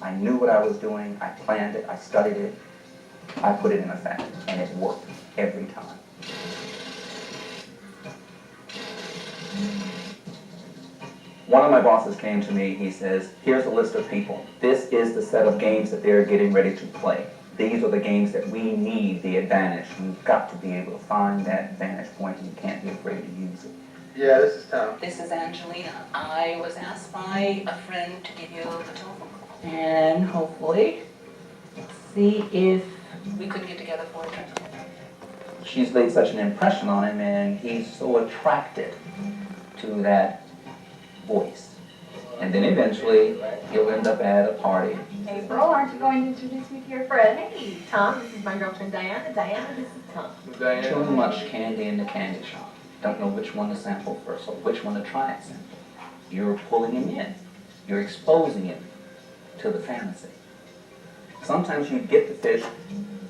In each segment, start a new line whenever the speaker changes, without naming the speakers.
I knew what I was doing. I planned it. I studied it. I put it in effect, and it worked every time. One of my bosses came to me. He says, here's a list of people. This is the set of games that they're getting ready to play. These are the games that we need the advantage. You've got to be able to find that vantage point, and you can't be afraid to use it.
Yeah, this is Tom.
This is Angelina. I was asked by a friend to give you the telephone call. And hopefully, see if we could get together for a drink.
She's made such an impression on him, and he's so attracted to that voice. And then eventually, he'll end up at a party.
April, aren't you going to introduce me to your friend? Hey, Tom, this is my girlfriend Diana. Diana, this is Tom.
Too much candy in the candy shop. Don't know which one to sample first or which one to try and sample. You're pulling him in. You're exposing him to the fantasy. Sometimes you get the fish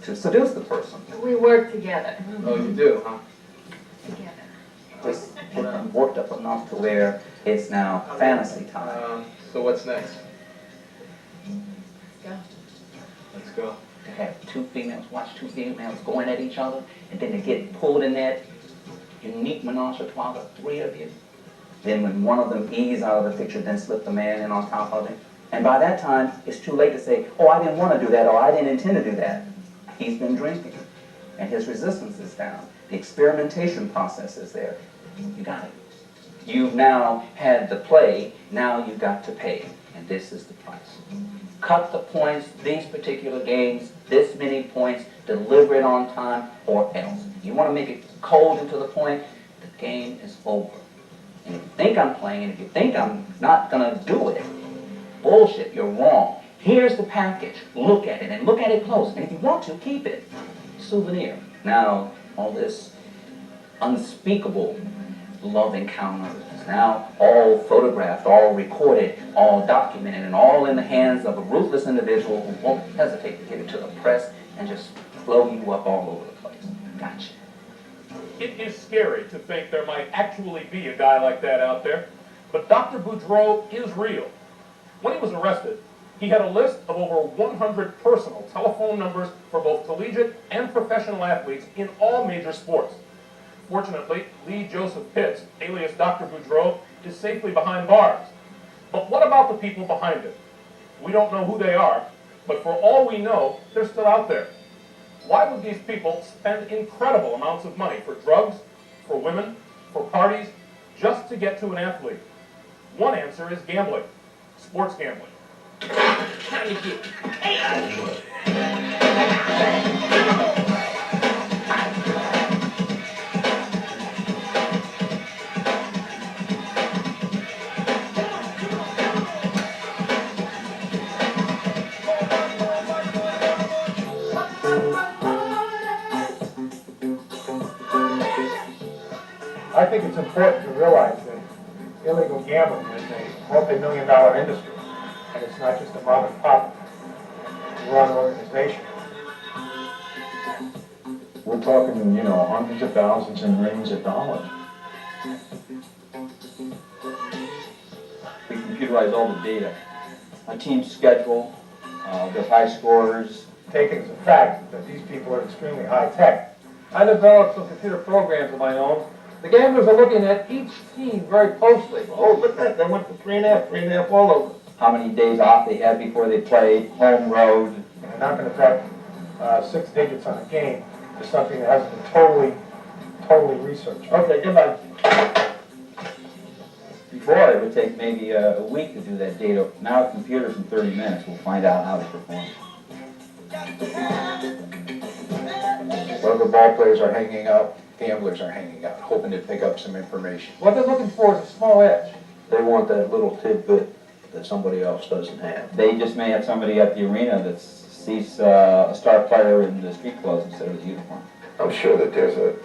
to seduce the person.
We work together.
Oh, you do, huh?
Together.
Just get them worked up enough to where it's now fantasy time.
So what's next?
Let's go.
Let's go.
To have two females, watch two females going at each other, and then to get pulled in that unique menage a trois, the three of you. Then when one of them ease out of the picture, then slip the man in on top of him. And by that time, it's too late to say, oh, I didn't want to do that, or I didn't intend to do that. He's been drinking, and his resistance is down. The experimentation process is there. You got it. You've now had the play, now you've got to pay, and this is the price. Cut the points, these particular games, this many points, deliver it on time, or else. You want to make it cold and to the point, the game is over. And if you think I'm playing, and if you think I'm not going to do it, bullshit, you're wrong. Here's the package. Look at it, and look at it close. And if you want to, keep it. Souvenir. Now, all this unspeakable love encounters is now all photographed, all recorded, all documented, and all in the hands of a ruthless individual who won't hesitate to give it to the press and just blow you up all over the place. Gotcha.
It is scary to think there might actually be a guy like that out there, but Dr. Boudreau is real. When he was arrested, he had a list of over 100 personal telephone numbers for both collegiate and professional athletes in all major sports. Fortunately, Lee Joseph Pitts, alias Dr. Boudreau, is safely behind bars. But what about the people behind it? We don't know who they are, but for all we know, they're still out there. Why would these people spend incredible amounts of money for drugs, for women, for parties, just to get to an athlete? One answer is gambling, sports gambling. Time to get
I think it's important to realize that illegal gambling is a multi-million-dollar industry, and it's not just a mom and pop run organization.
We're talking, hundreds of thousands and millions of dollars.
We computerize all the data. A team's schedule, their high scorers.
Taken as a fact that these people are extremely high-tech. I developed some computer programs of my own. The gamblers are looking at each team very closely. Oh, look at that, they went for 3.5 all over.
How many days off they had before they played, home, road.
And not going to bet 6 digits on a game is something that hasn't been totally researched. Okay, goodbye.
Before, it would take maybe a week to do that data. Now, computers in 30 minutes will find out how they perform.
Well, the ball players are hanging out, gamblers are hanging out, hoping to pick up some information.
What they're looking for is a small edge.
They want that little tidbit that somebody else doesn't have.
They just may have somebody at the arena that sees a star player in the street clothes instead of the uniform.
I'm sure that there's a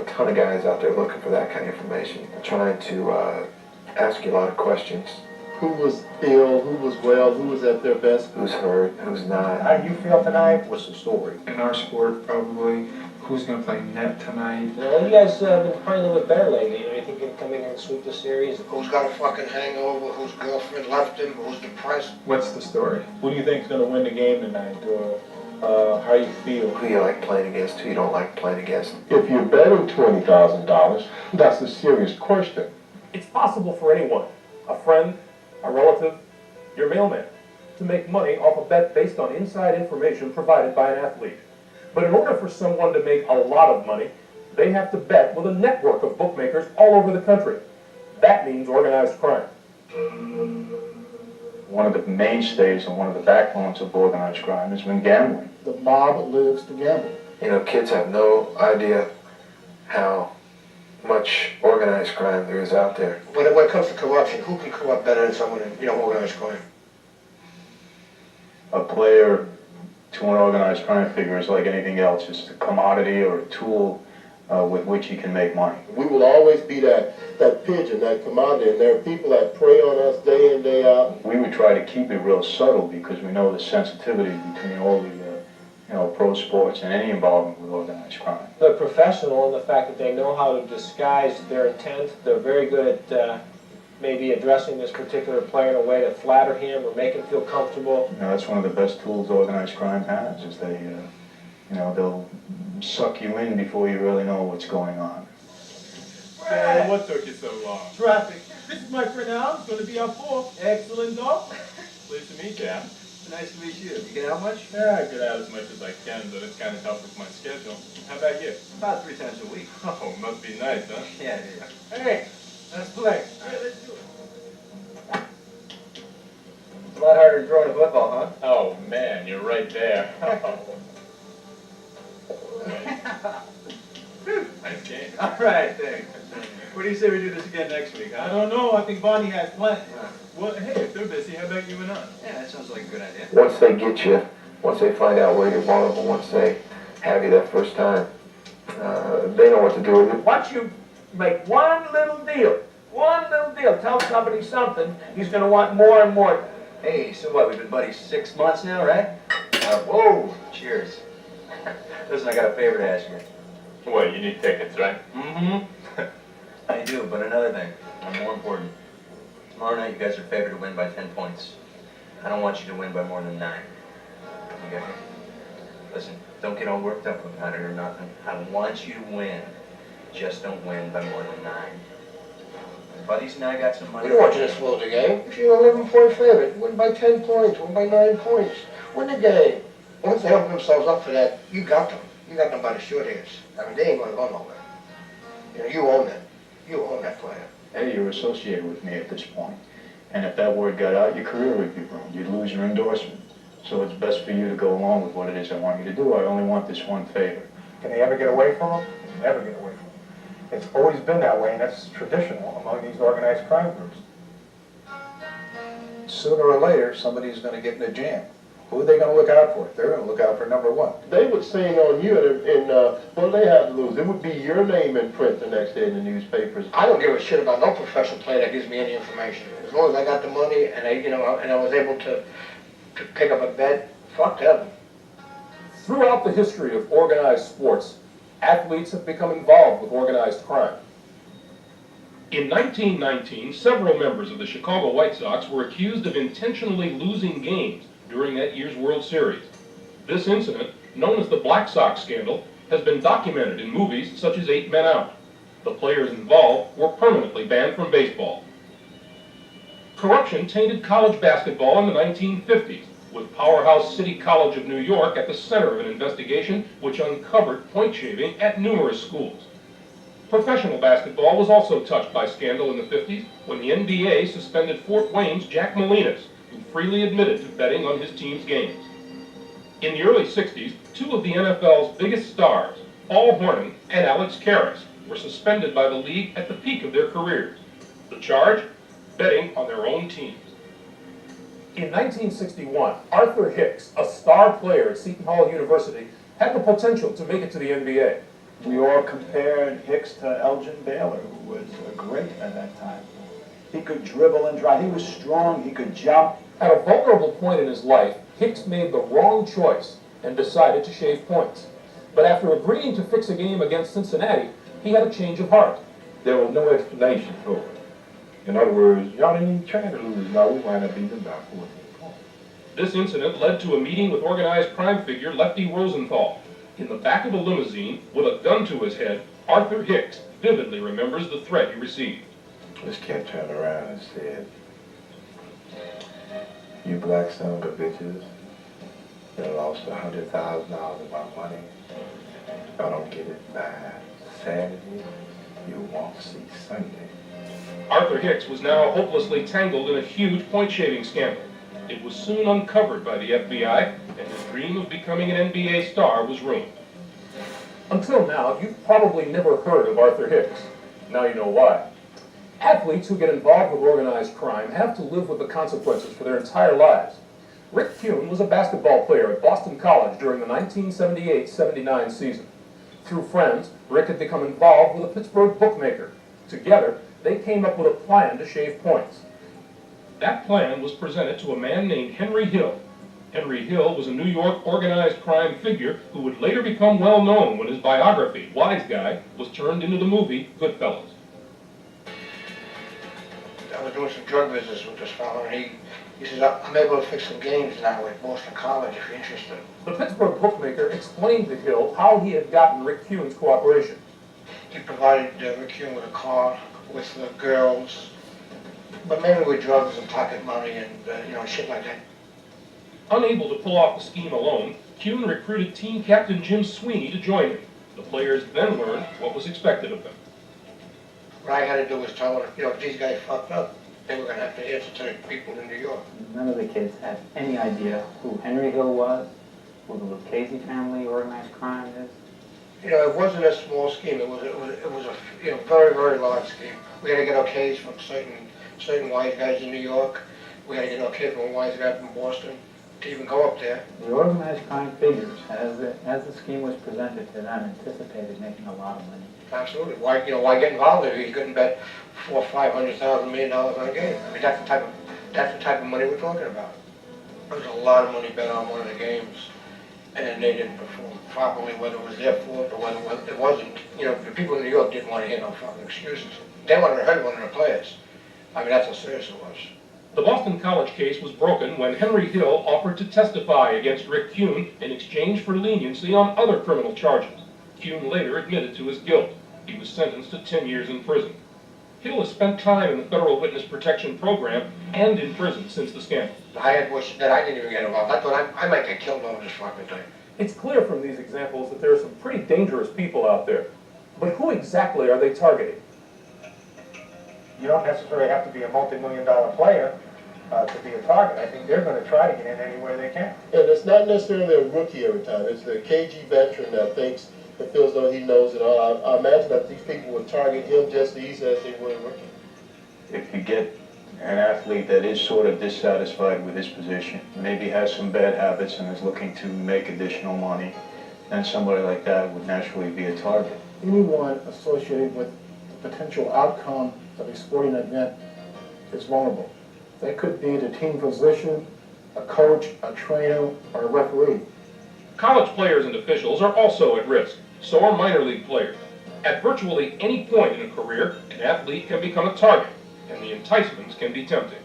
ton of guys out there looking for that kind of information, trying to ask you a lot of questions.
Who was ill, who was well, who was at their best?
Who's hurt, who's not.
How do you feel tonight?
What's the story?
In our sport, probably Who's gonna play net tonight?
Well, you guys been playing a little bit better lately. You know, you think you can come in here and sweep the series?
Who's got a fucking hangover? Whose girlfriend left him? Who's depressed?
What's the story?
Who do you think's going to win the game tonight, or how you feel?
Who you like playing against, who you don't like playing against.
If you're betting $20,000, that's a serious question.
It's possible for anyone, a friend, a relative, your mailman, to make money off a bet based on inside information provided by an athlete. But in order for someone to make a lot of money, they have to bet with a network of bookmakers all over the country. That means organized crime.
One of the mainstays and one of the backbones of organized crime has been gambling.
The mob lives to gamble.
You know, kids have no idea how much organized crime there is out there.
When it comes to corruption, who can corrupt better than someone in, organized crime?
A player to an organized crime figure is like anything else, just a commodity or a tool with which he can make money.
We will always be that pigeon, that commodity, and there are people that prey on us day in, day out.
We would try to keep it real subtle because we know the sensitivity between all the pro sports and any involvement with organized crime.
They're professional in the fact that they know how to disguise their intent. They're very good at maybe addressing this particular player in a way to flatter him or make him feel comfortable.
That's one of the best tools organized crime has, is they'll suck you in before you really know what's going on.
Hey, what took you so long?
Traffic. This is my friend Al. It's going to be our fourth. Excellent dog.
Pleased to meet you, Al.
Nice to meet you. You get out much?
Yeah, I get out as much as I can, but it's kind of tough with my schedule. How about you?
About 3 times a week.
Oh, must be nice, huh?
Yeah, it is.
Hey, let's play. Let's do it. It's a lot harder to throw the football, huh?
Oh, man, you're right there. Nice game.
All right, thanks. What do you say we do this again next week, huh?
I don't know. I think Bonnie has plans.
Well, hey, if they're busy, how about you and I?
Yeah, that sounds like a good idea.
Once they get you, once they find out where you're vulnerable, once they have you that first time, they know what to do with it.
Once you make one little deal, tell somebody something, he's going to want more and more.
Hey, so what, we've been buddies 6 months now, right? Whoa, cheers. Listen, I got a favor to ask you.
Well, you need tickets, right?
Mm-hmm. I do, but another thing, and more important. Tomorrow night, you guys are favored to win by 10 points. I don't want you to win by more than 9. You get me? Listen, don't get all worked up about it or nothing. I want you to win. Just don't win by more than 9. My buddies and I got some money.
We don't want you to slow the game. If you're an 11-point favorite, win by 10 points, win by 9 points. Win the game. Once they open themselves up for that, you got them. You got them by the short hairs. I mean, they ain't gonna go nowhere. You own it. You own that player.
Hey, you're associated with me at this point. And if that word got out, your career would be ruined. You'd lose your endorsement. So it's best for you to go along with what it is I want you to do. I only want this one favor.
Can they ever get away from him? They can never get away from him. It's always been that way, and that's traditional among these organized crime groups.
Sooner or later, somebody's going to get in a jam. Who are they going to look out for? They're going to look out for number one.
They would sing on you, and what do they have to lose? It would be your name in print the next day in the newspapers.
I don't give a shit about no professional player that gives me any information. As long as I got the money and I was able to pick up a bet, fuck them.
Throughout the history of organized sports, athletes have become involved with organized crime. In 1919, several members of the Chicago White Sox were accused of intentionally losing games during that year's World Series. This incident, known as the Black Sox scandal, has been documented in movies such as 8 Men Out. The players involved were permanently banned from baseball. Corruption tainted college basketball in the 1950s, with Powerhouse City College of New York at the center of an investigation which uncovered point shaving at numerous schools. Professional basketball was also touched by scandal in the 50s when the NBA suspended Fort Wayne's Jack Molinas, who freely admitted to betting on his team's games. In the early 60s, 2 of the NFL's biggest stars, Paul Hornung and Alex Karras, were suspended by the league at the peak of their careers. The charge? Betting on their own teams. In 1961, Arthur Hicks, a star player at Seton Hall University, had the potential to make it to the NBA.
We all compared Hicks to Elgin Baylor, who was great at that time. He could dribble and drive. He was strong. He could jump.
At a vulnerable point in his life, Hicks made the wrong choice and decided to shave points. But after agreeing to fix a game against Cincinnati, he had a change of heart.
There was no explanation for it. In other words, y'all didn't even try to lose. No, we wound up beating by 14 points.
This incident led to a meeting with organized crime figure Lefty Rosenthal. In the back of a limousine, with a gun to his head, Arthur Hicks vividly remembers the threat he received.
This cat turned around and said, "You black son of a bitches, you lost $100,000 of my money. If I don't get it by Saturday, you won't see Sunday."
Arthur Hicks was now hopelessly tangled in a huge point-shaving scandal. It was soon uncovered by the FBI, and his dream of becoming an NBA star was ruined. Until now, you've probably never heard of Arthur Hicks. Now you know why. Athletes who get involved with organized crime have to live with the consequences for their entire lives. Rick Kuhn was a basketball player at Boston College during the 1978-79 season. Through friends, Rick had become involved with a Pittsburgh bookmaker. Together, they came up with a plan to shave points. That plan was presented to a man named Henry Hill. Henry Hill was a New York organized crime figure who would later become well known when his biography, Wise Guy, was turned into the movie Goodfellas.
I was doing some drug business with this fellow, and he says, "I'm able to fix some games now at Boston College if you're interested."
The Pittsburgh bookmaker explained to Hill how he had gotten Rick Kuhn's cooperation.
He provided Rick Kuhn with a car, with girls, but mainly with drugs and pocket money and, shit like that.
Unable to pull off the scheme alone, Kuhn recruited team captain Jim Sweeney to join him. The players then learned what was expected of them.
What I had to do was tell them, if these guys fucked up, they were going to have to answer to the people in New York.
None of the kids had any idea who Henry Hill was, who the Lucchese family organized crime is.
It wasn't a small scheme. It was a very, very large scheme. We had to get okays from certain wise guys in New York. We had to get okay from a wise guy from Boston to even go up there.
The organized crime figures, as the scheme was presented to them, anticipated making a lot of money.
Absolutely. Why get involved there? You couldn't bet $400,000 or $500,000 million on a game. I mean, that's the type of money we're talking about. There was a lot of money bet on one of the games, and they didn't perform properly, whether it was their fault or whether it wasn't. The people in New York didn't want to hear no fucking excuses. They wanted to hurt one of the players. I mean, that's how serious it was.
The Boston College case was broken when Henry Hill offered to testify against Rick Kuhn in exchange for leniency on other criminal charges. Kuhn later admitted to his guilt. He was sentenced to 10 years in prison. Hill has spent time in the Federal Witness Protection Program and in prison since the scandal.
I had wished that I didn't even get involved. I thought I might get killed over this fucking thing.
It's clear from these examples that there are some pretty dangerous people out there. But who exactly are they targeting?
You don't necessarily have to be a multi-million-dollar player to be a target. I think they're going to try to get in any way they can.
And it's not necessarily a rookie every time. It's the KG veteran that feels though he knows it all. I imagine that these people would target him just as easy as they would a rookie.
If you get an athlete that is sort of dissatisfied with his position, maybe has some bad habits and is looking to make additional money, then somebody like that would naturally be a target.
Anyone associated with the potential outcome of a sporting event is vulnerable. That could be the team physician, a coach, a trainer, or a referee.
College players and officials are also at risk. So are minor league players. At virtually any point in a career, an athlete can become a target, and the enticements can be tempting.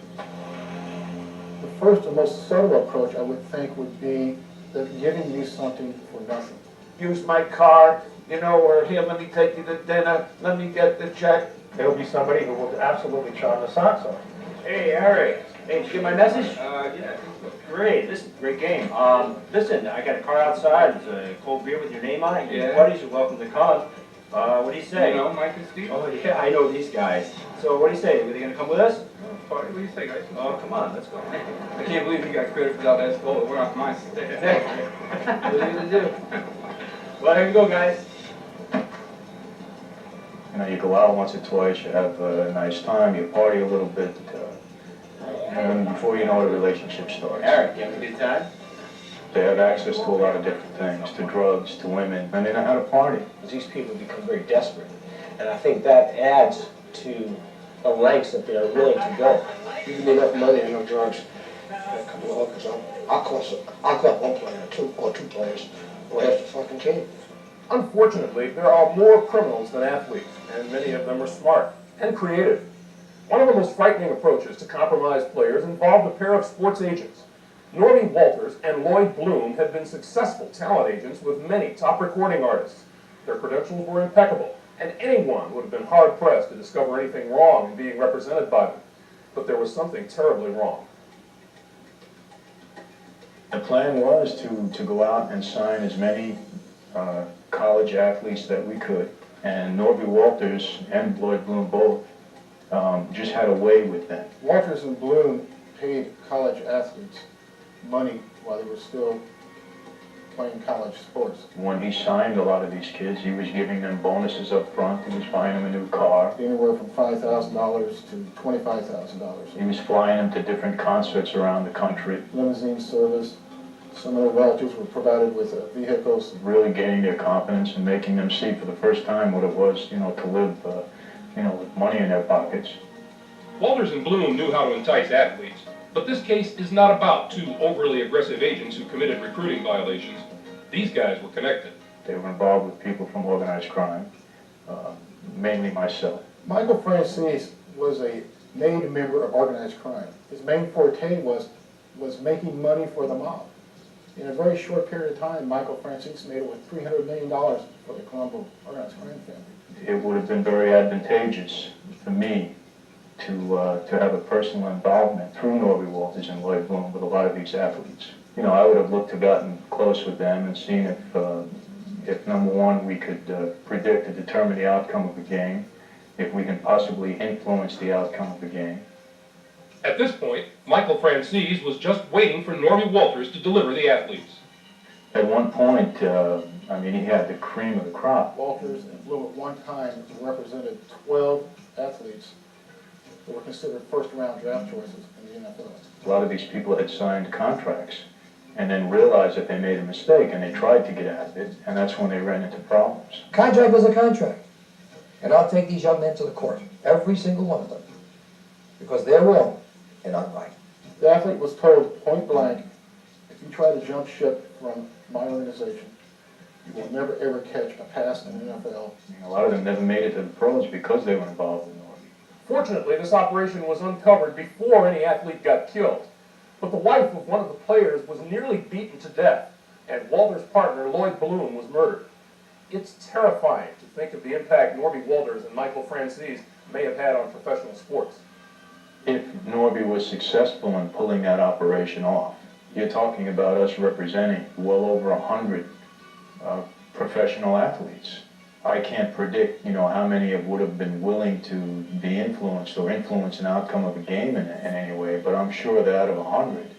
The first and most subtle approach, I would think, would be that giving you something for nothing.
Use my card, or here, let me take you to dinner, let me get the check.
There'll be somebody who will absolutely charm the socks off.
Hey, Eric. Hey, did you get my message? Yeah. Great. This is a great game. Listen, I got a car outside. There's a cold beer with your name on it. Your buddies are welcome to come. What do you say?
Mike and Steve?
Oh, yeah, I know these guys. So what do you say? Are they going to come with us?
What do you say, guys?
Oh, come on. Let's go.
I can't believe you got credit for that last goal. We're off mine.
What are you going to do? Well, here we go, guys.
You go out once or twice, you have a nice time, you party a little bit, and before you know it, a relationship starts.
Eric, you having a good time?
They have access to a lot of different things, to drugs, to women, and they know how to party.
These people become very desperate, and I think that adds to the lengths that they are willing to go.
You give me enough money and no drugs, a couple of hookers, I'll call one player, two players, or half the fucking team.
Unfortunately, there are more criminals than athletes, and many of them are smart and creative. One of the most frightening approaches to compromise players involved a pair of sports agents. Normie Walters and Lloyd Bloom had been successful talent agents with many top recording artists. Their credentials were impeccable, and anyone would have been hard-pressed to discover anything wrong in being represented by them. But there was something terribly wrong.
The plan was to go out and sign as many college athletes that we could, and Normie Walters and Lloyd Bloom both just had a way with them.
Walters and Bloom paid college athletes money while they were still playing college sports.
When he signed a lot of these kids, he was giving them bonuses up front. He was buying them a new car.
Anywhere from $5,000 to $25,000.
He was flying them to different concerts around the country.
Limousine service. Some of the relatives were provided with vehicles.
Really gaining their confidence and making them see for the first time what it was, to live, with money in their pockets.
Walters and Bloom knew how to entice athletes, but this case is not about two overly aggressive agents who committed recruiting violations. These guys were connected.
They were involved with people from organized crime, mainly myself.
Michael Francis was a made member of organized crime. His main forte was making money for the mob. In a very short period of time, Michael Francis made over $300 million for the Colombo organized crime family.
It would have been very advantageous for me to have a personal involvement through Normie Walters and Lloyd Bloom with a lot of these athletes. I would have looked to gotten close with them and seen if number one, we could predict and determine the outcome of the game, if we can possibly influence the outcome of the game.
At this point, Michael Francis was just waiting for Normie Walters to deliver the athletes.
At one point, he had the cream of the crop.
Walters and Bloom at one time represented 12 athletes that were considered first-round draft choices in the NFL.
A lot of these people had signed contracts and then realized that they made a mistake and they tried to get out of it, and that's when they ran into problems.
Contract was a contract. And I'll take these young men to the court, every single one of them, because they're wrong and I'm right.
The athlete was told point blank, if you try to jump ship from my organization, you will never ever catch a pass in the NFL.
A lot of them never made it to the pros because they were involved in Normie.
Fortunately, this operation was uncovered before any athlete got killed. But the wife of one of the players was nearly beaten to death, and Walters' partner, Lloyd Bloom, was murdered. It's terrifying to think of the impact Normie Walters and Michael Francis may have had on professional sports.
If Normie was successful in pulling that operation off, you're talking about us representing well over 100 professional athletes. I can't predict, how many would have been willing to be influenced or influence an outcome of a game in any way, but I'm sure that out of 100,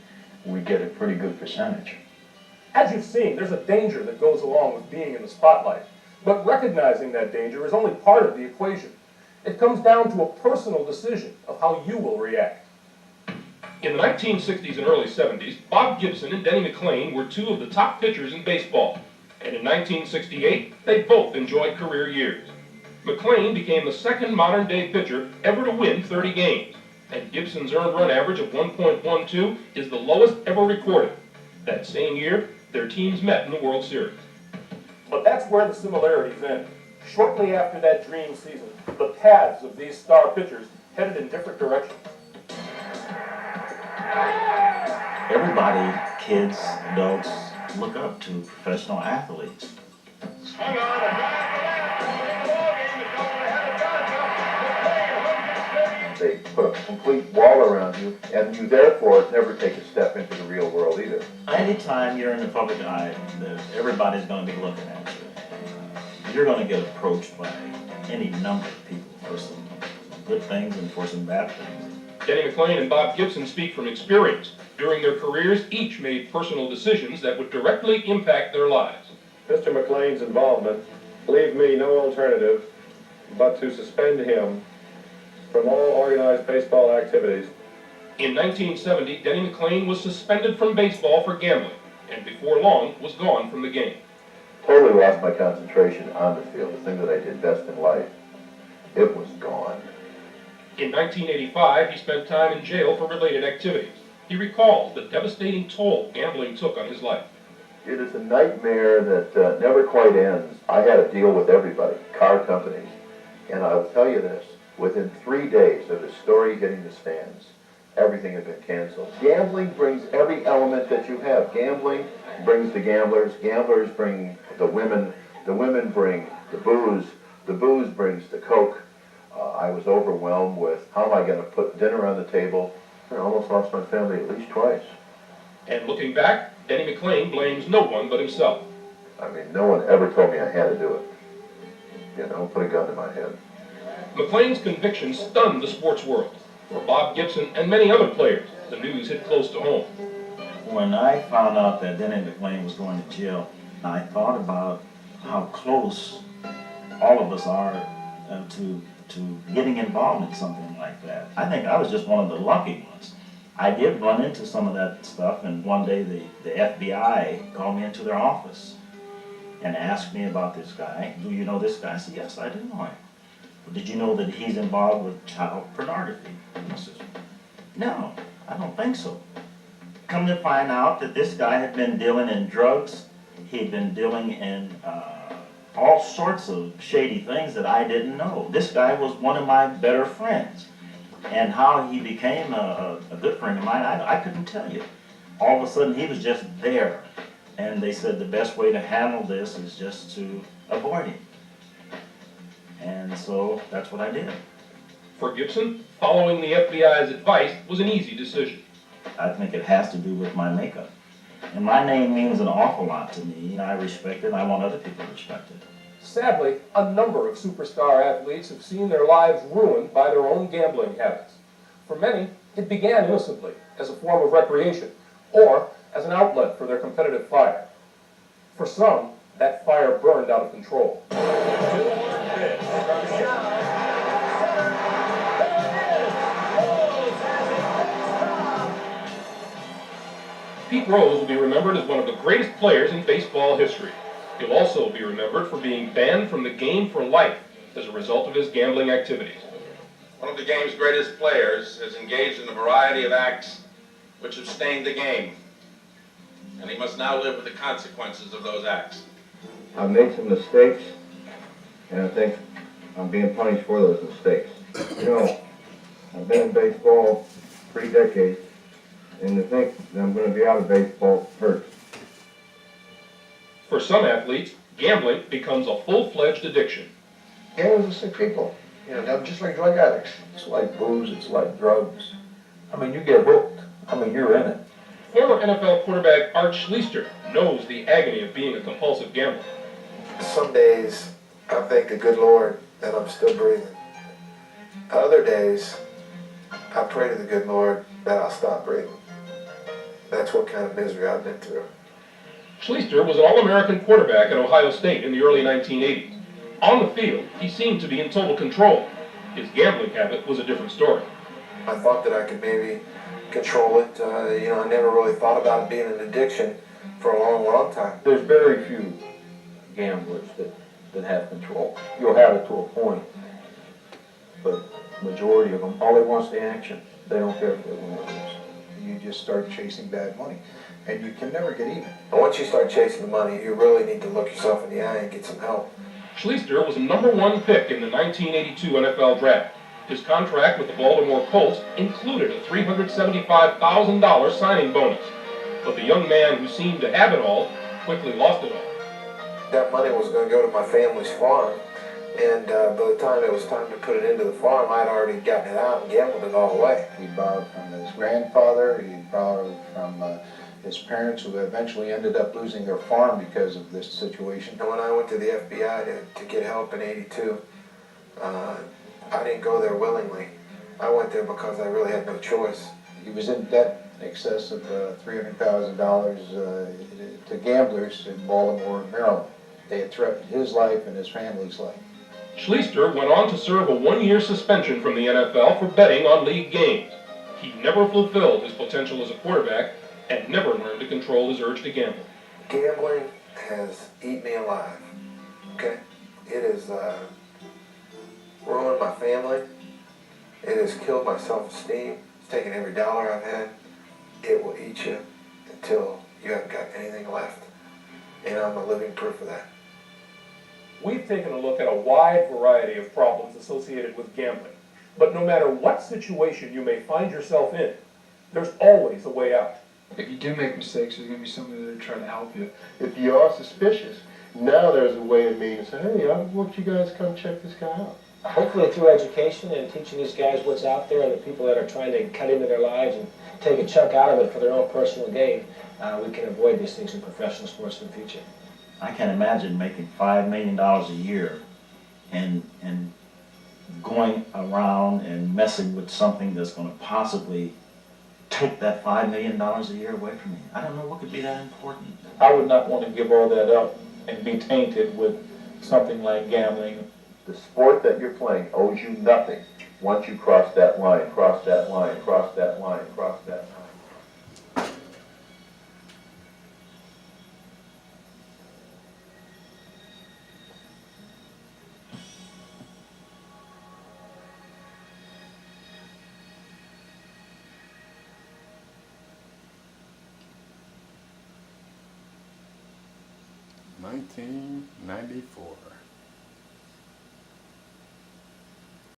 we get a pretty good percentage.
As you've seen, there's a danger that goes along with being in the spotlight, but recognizing that danger is only part of the equation. It comes down to a personal decision of how you will react. In the 1960s and early 70s, Bob Gibson and Denny McLain were two of the top pitchers in baseball. And in 1968, they both enjoyed career years. McLain became the second modern-day pitcher ever to win 30 games, and Gibson's earned run average of 1.12 is the lowest ever recorded. That same year, their teams met in the World Series. But that's where the similarities end. Shortly after that dream season, the paths of these star pitchers headed in different directions.
Everybody, kids, adults, look up to professional athletes.
They put a complete wall around you, and you therefore never take a step into the real world either.
Anytime you're in the public eye, everybody's going to be looking at you. You're going to get approached by any number of people for some good things and for some bad things.
Denny McLain and Bob Gibson speak from experience. During their careers, each made personal decisions that would directly impact their lives.
Mr. McLain's involvement leave me no alternative but to suspend him from all organized baseball activities.
In 1970, Denny McLain was suspended from baseball for gambling, and before long was gone from the game.
Totally lost my concentration on the field, the thing that I did best in life. It was gone.
In 1985, he spent time in jail for related activities. He recalls the devastating toll gambling took on his life.
It is a nightmare that never quite ends.
I had a deal with everybody, car companies, and I'll tell you this, within 3 days of the story hitting the stands, everything had been canceled. Gambling brings every element that you have. Gambling brings the gamblers bring the women bring the booze brings the coke. I was overwhelmed with how am I going to put dinner on the table. I almost lost my family at least twice.
And looking back, Denny McLain blames no one but himself.
I mean, no one ever told me I had to do it. You know, put a gun to my head.
McLain's conviction stunned the sports world. For Bob Gibson and many other players, the news hit close to home.
When I found out that Denny McLain was going to jail, I thought about how close all of us are to getting involved in something like that. I think I was just one of the lucky ones. I did run into some of that stuff, and one day the FBI called me into their office and asked me about this guy. Do you know this guy? I said, yes, I do know him. But did you know that he's involved with child pornography? I said, no, I don't think so. Come to find out that this guy had been dealing in drugs. He'd been dealing in all sorts of shady things that I didn't know. This guy was one of my better friends. And how he became a good friend of mine, I couldn't tell you. All of a sudden, he was just there. And they said the best way to handle this is just to avoid him. And so that's what I did.
For Gibson, following the FBI's advice was an easy decision.
I think it has to do with my makeup. And my name means an awful lot to me. I respect it, and I want other people to respect it.
Sadly, a number of superstar athletes have seen their lives ruined by their own gambling habits. For many, it began innocently, as a form of recreation, or as an outlet for their competitive fire. For some, that fire burned out of control. Pete Rose will be remembered as one of the greatest players in baseball history. He'll also be remembered for being banned from the game for life as a result of his gambling activities.
One of the game's greatest players has engaged in a variety of acts which have stained the game, and he must now live with the consequences of those acts.
I've made some mistakes, and I think I'm being punished for those mistakes. You know, I've been in baseball 3 decades, and to think that I'm going to be out of baseball hurts.
For some athletes, gambling becomes a full-fledged addiction.
Gamblers are sick people. You know, they're just like drug addicts.
It's like booze, it's like drugs. I mean, you get hooked. I mean, you're in it.
Former NFL quarterback Art Schlichter knows the agony of being a compulsive gambler.
Some days I thank the good Lord that I'm still breathing. Other days I pray to the good Lord that I'll stop breathing. That's what kind of misery I've been through.
Schlichter was an All-American quarterback at Ohio State in the early 1980s. On the field, he seemed to be in total control. His gambling habit was a different story.
I thought that I could maybe control it. You know, I never really thought about it being an addiction for a long, long time.
There's very few gamblers that have control. You'll have it to a point, but majority of them, all they want is the action. They don't care if they win or lose.
You just start chasing bad money, and you can never get even.
And once you start chasing the money, you really need to look yourself in the eye and get some help.
Schlichter was a #1 pick in the 1982 NFL Draft. His contract with the Baltimore Colts included a $375,000 signing bonus. But the young man who seemed to have it all quickly lost it all.
That money was going to go to my family's farm, and by the time it was time to put it into the farm, I'd already gotten it out and gambled it all away.
He borrowed from his grandfather, he borrowed from his parents, who eventually ended up losing their farm because of this situation.
And when I went to the FBI to get help in '82, I didn't go there willingly. I went there because I really had no choice.
He was in debt in excess of $300,000 to gamblers in Baltimore, Maryland. They had threatened his life and his family's life.
Schlichter went on to serve a 1-year suspension from the NFL for betting on league games. He never fulfilled his potential as a quarterback and never learned to control his urge to gamble.
Gambling has eaten me alive, okay? It has ruined my family. It has killed my self-esteem. It's taken every dollar I've had. It will eat you until you haven't got anything left. And I'm a living proof of that.
we've taken a look at a wide variety of problems associated with gambling. But no matter what situation you may find yourself in, there's always a way out.
If you do make mistakes, there's gonna be somebody there to try to help you.
If you are suspicious, now there's a way of me to say, hey, I want you guys to come check this guy out.
Hopefully through education and teaching these guys what's out there and the people that are trying to cut into their lives and take a chunk out of it for their own personal gain, we can avoid these things in professional sports in the future.
I can imagine making $5 million a year and going around and messing with something that's going to possibly take that $5 million a year away from me. I don't know what could be that important.
I would not want to give all that up and be tainted with something like gambling.
The sport that you're playing owes you nothing once you cross that line, cross that line, cross that line, cross that line.
$19.94.